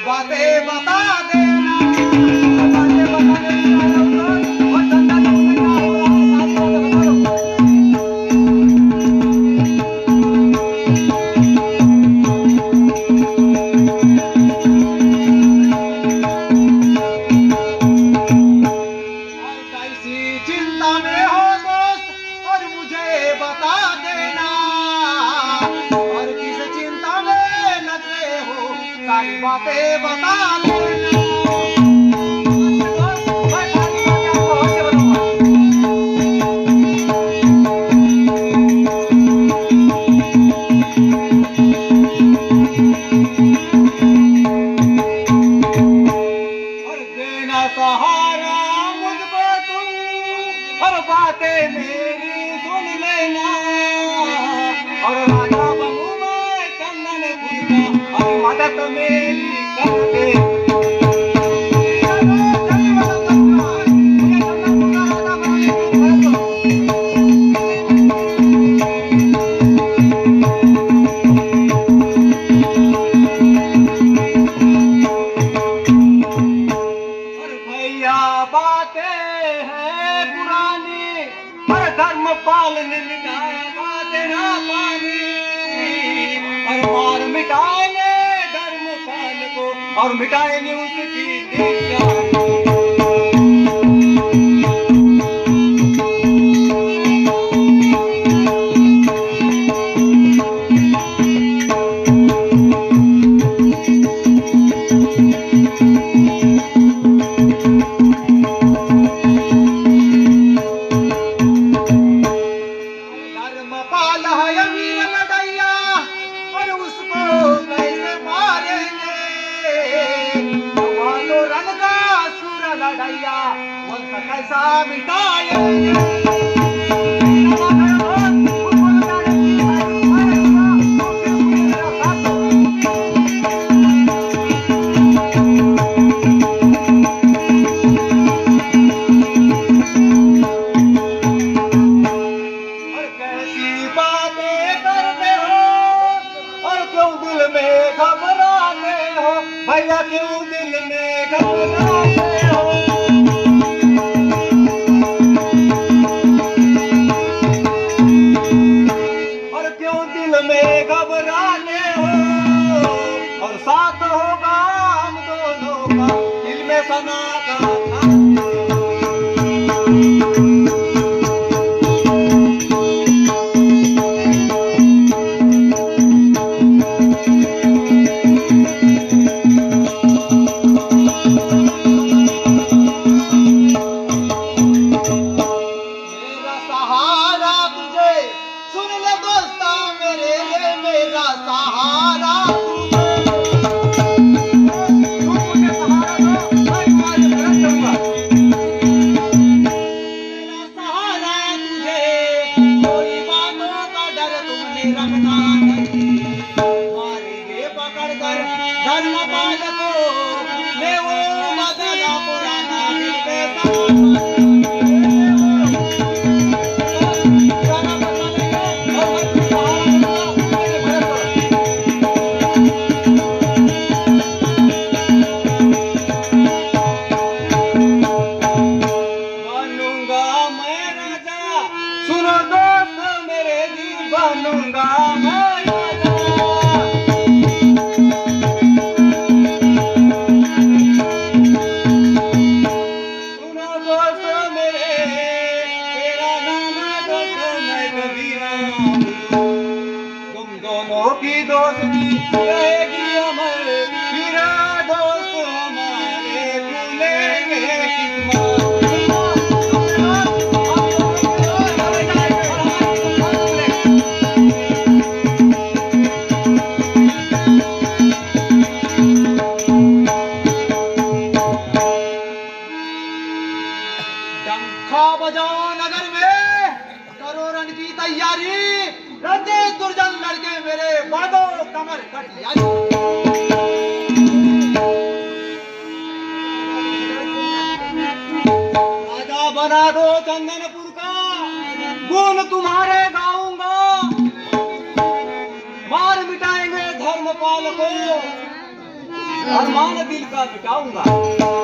बातें बता देना, बातें बता देना और धंधा तुमसे क्या हो रहा है, सारी बातें बता दो। और कैसी चिंता में हो दोस्त और मुझे बता देना, और किस चिंता में लगे हो सारी बातें बता देना। सहारा मुझको तुम और बातें मेरी सुन लेना, और राजा बनूं मैं चंदनपुर का और मदद मेरी कर दे। बातें हैं पुरानी पर धर्मपाल ने मिटाएगा तेरा पानी, और मार मिटाएंगे धर्मपाल को और मिटाएंगे उसकी निशानी। लड़ैया कैसा मिटाएंगे। और कैसी बातें करते हो और क्यों दिल में घबराते हो भैया, क्यों दिल में घबराते हो। में घबराने हो और साथ होगा हम दोनों का दिल में सना का मेरा सहारा तुझे सुन ले दोस्ता, मेरे लिए मेरा सहारा रखना नहीं, मारेंगे पकड़कर धर्मपाल को, मैं वो बदला पुराना दिल में बनूंगा मैं राजा, सुनो दोस्त मेरे दिल बनूंगा मैं राजा। बांधो कमर कट राजा बना दो चंदनपुर का गुण तुम्हारे गाऊंगा मार मिटाएंगे धर्मपाल को अरमान दिल का मिटाऊंगा